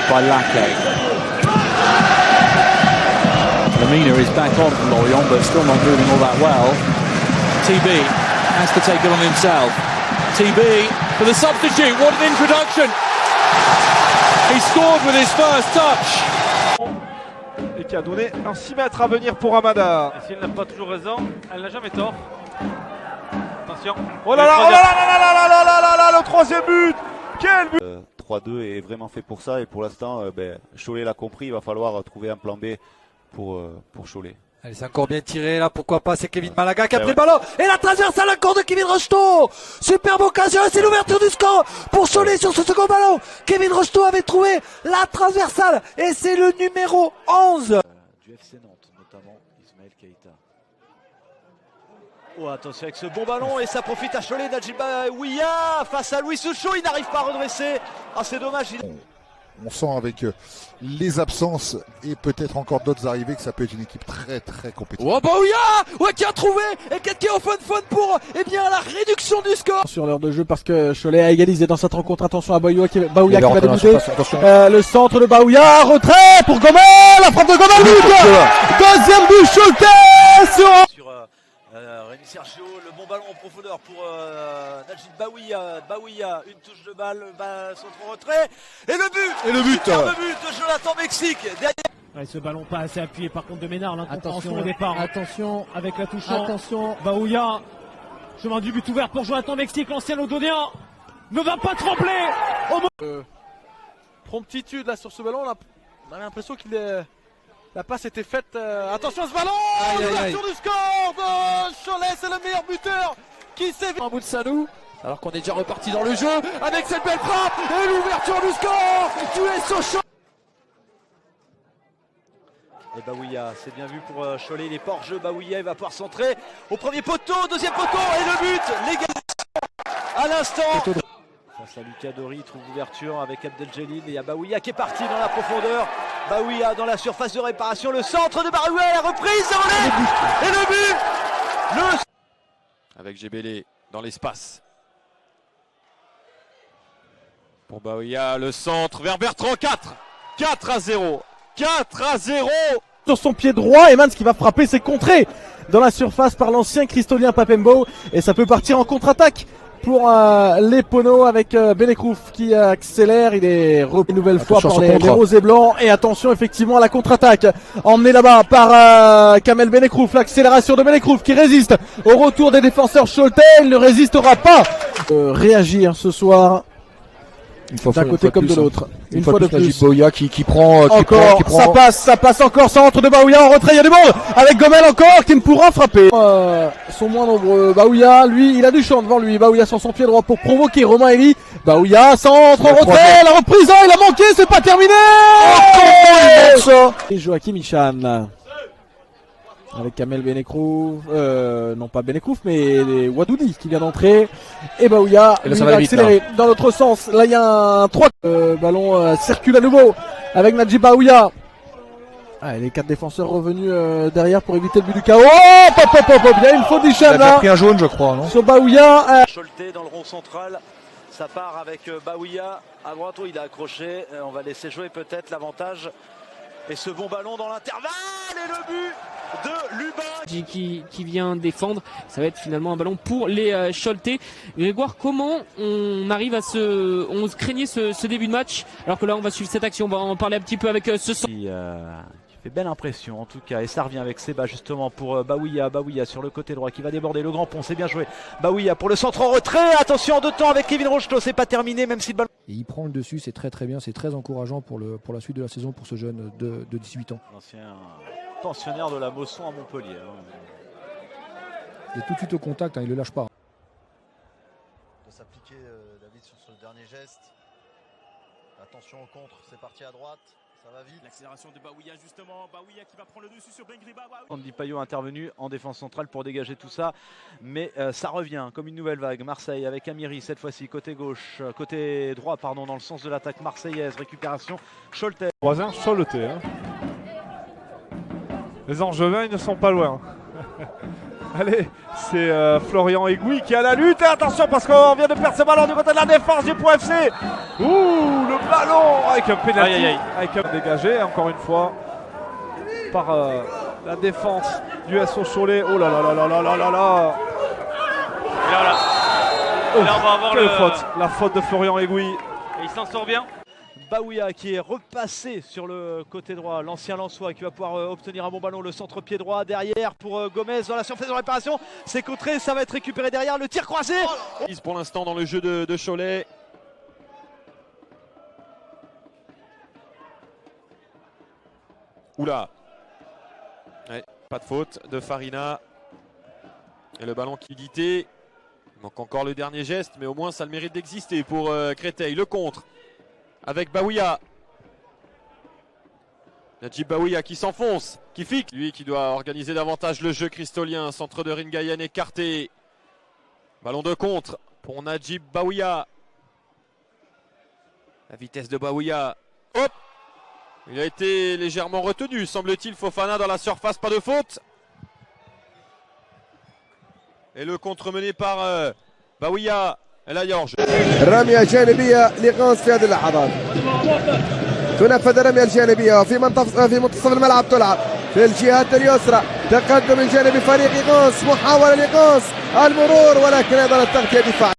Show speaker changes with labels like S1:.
S1: by Lacquet. Lamina is back on for Lorient, but still not moving all that well. TB has to take it on himself. TB for the substitute. What an introduction! He scored with his first touch.
S2: Et qui a donné un 6 mètres à venir pour Amada.
S3: Et si elle n'a pas toujours raison, elle n'a jamais tort. Attention.
S2: Oh là là, oh là là là là là là là là, le troisième but. Quel but!
S4: 3-2 est vraiment fait pour ça et pour l'instant, Cholet l'a compris, il va falloir trouver un plan B pour Cholet.
S5: Allez, c'est encore bien tiré là, pourquoi pas, c'est Kevin Malaga qui a pris le ballon, et la transversale encore de Kevin Rocheteau. Superbe occasion, c'est l'ouverture du score pour Cholet sur ce second ballon. Kevin Rocheteau avait trouvé la transversale, et c'est le numéro 11.
S6: Du FC Nantes, notamment Ismaël Keïta. Oh, attention avec ce bon ballon, et ça profite à Cholet. Najib Baouia face à Louis Souchon, il n'arrive pas à redresser. Ah, c'est dommage.
S7: On sent avec les absences et peut-être encore d'autres arrivées que ça peut être une équipe très très compétitive.
S5: Oh Baouia, ouais, qui a trouvé et qui est au fun pour la réduction du score
S8: sur l'heure de jeu, parce que Cholet a égalisé dans cette rencontre. Attention à Baouia qui va débuter. Le centre de Baouia, retrait pour Gomel, la frappe de Gomel, deuxième but Cholet sur
S6: Rémi Sergio, le bon ballon en profondeur pour Najib Baouia. Baouia, une touche de balle, centre retrait. Et le but, le but de Jonathan Mexique.
S9: Ouais, ce ballon pas assez appuyé par contre de Ménard, l'incompréhension au départ. Attention avec la touche. Attention, Baouia. Chemin du but ouvert pour Jonathan Mexique, l'ancien londonien. Ne va pas trembler.
S2: Promptitude là sur ce ballon, on a l'impression qu'il est... La passe était faite. Attention à ce ballon! L'ouverture du score de Cholet, c'est le meilleur buteur qui s'est vu.
S5: Un bout de Salou, alors qu'on est déjà reparti dans le jeu avec cette belle frappe et l'ouverture du score du Sochaux.
S6: Et Baouia, c'est bien vu pour Cholet, il est pas hors jeu. Baouia, il va pouvoir centrer au premier poteau, deuxième poteau et le but, l'égalisation à l'instant. Face à Lucas Dori, il trouve l'ouverture avec Abdeljelil, et il y a Baouia qui est parti dans la profondeur. Baouia dans la surface de réparation, le centre de Baouia, la reprise, et le but,
S10: avec Gebele dans l'espace. Pour Baouia, le centre vers Bertrand, 4-0.
S8: Sur son pied droit, Emans qui va frapper, c'est contré dans la surface par l'ancien Christolien Papembo, et ça peut partir en contre-attaque pour les Pono avec Benekrouf qui accélère. Il est repris une nouvelle fois par les roses et blancs, et attention effectivement à la contre-attaque emmenée là-bas par Kamel Benekrouf. L'accélération de Benekrouf qui résiste au retour des défenseurs Choletais. Il ne résistera pas réagir ce soir d'un côté comme de l'autre. Une fois de plus,
S7: Baouia qui prend
S8: ça passe encore, centre de Baouia en retrait, il y a du monde avec Gomel encore qui ne pourra frapper. Sont moins nombreux. Baouia, lui, il a du champ devant lui. Baouia sur son pied droit pour provoquer Romain Elie. Baouia, centre, en retrait, la reprise, il a manqué, c'est pas terminé. Et Joachim Ichan avec Kamel Benekrouf, non pas Benekrouf mais Wadoudi qui vient d'entrer, et Baouia il va accélérer dans l'autre sens. Là il y a un 3, ballon circule à nouveau avec Najib Baouia. Les 4 défenseurs revenus derrière pour éviter le but du chaos. Il y a une faute d'Hicham là.
S7: Il a pris un jaune je crois, non?
S8: Sur Baouia.
S6: Choletais dans le rond central, ça part avec Baouia à droite, où il a accroché. On va laisser jouer peut-être l'avantage. Et ce bon ballon dans l'intervalle, et le but de Lubin
S9: Qui vient défendre, ça va être finalement un ballon pour les Choletais. Grégoire, comment on arrive à on se craignait ce début de match, alors que là on va suivre cette action, on va en parler un petit peu avec ce son.
S6: Qui fait belle impression en tout cas, et ça revient avec Seba justement pour Baouia sur le côté droit qui va déborder le grand pont, c'est bien joué. Baouia pour le centre en retrait, attention en deux temps avec Kevin Rocheteau, c'est pas terminé même si le ballon...
S11: Et il prend le dessus, c'est très bien, c'est très encourageant pour la suite de la saison pour ce jeune de 18 ans.
S6: L'ancien pensionnaire de la Mosson à Montpellier.
S11: Il est tout de suite au contact, il ne le lâche pas.
S12: De s'appliquer David sur ce dernier geste. Attention au contre, c'est parti à droite. Ça va vite.
S3: L'accélération de Baouia justement, Baouia qui va prendre le dessus sur Bengriba.
S6: Andy Payot intervenu en défense centrale pour dégager tout ça, mais ça revient comme une nouvelle vague. Marseille avec Amiri cette fois-ci côté gauche, côté droit pardon, dans le sens de l'attaque marseillaise. Récupération Choletais.
S2: 3-1 Choletais. Les Angevins ils ne sont pas loin. Allez, c'est Florian Egoui qui a la lutte, et attention parce qu'on vient de perdre ce ballon du côté de la défense du Point FC. Ouh, le
S13: le ballon avec un pénalty, avec un dégagé encore une fois par la défense du SO Cholet. Oh là là là là là là là là.
S3: Et là,
S13: Oh,
S3: là on va avoir
S13: quelle faute, la faute de Florian Egui.
S3: Et il s'en sort bien.
S6: Baouya qui est repassé sur le côté droit, l'ancien Lensois qui va pouvoir obtenir un bon ballon, le centre-pied droit derrière pour Gomez dans la surface de réparation, c'est contré, ça va être récupéré derrière, le tir croisé.
S10: Pour l'instant dans le jeu de Cholet. Oula. Ouais, pas de faute de Farina. Et le ballon qui guidait. Il manque encore le dernier geste, mais au moins ça a le mérite d'exister pour Créteil. Le contre avec Baouya. Najib Baouya qui s'enfonce, qui fixe. Lui qui doit organiser davantage le jeu cristolien. Centre de Ringayen écarté. Ballon de contre pour Najib Baouya. La vitesse de Baouya. Hop! Il a été légèrement retenu, semble-t-il. Fofana dans la surface, pas de faute. Et le contre mené par Baouya. El Ayorj.
S14: رمية جانبية لغاز في هذه اللحظات. تنفذ الرمية الجانبية في منتصف الملعب، تلعب في الجهة اليسرى. تقدم من جانب فريق غاز، محاولة لغاز المرور ولكن أيضا التغطية دفاعية.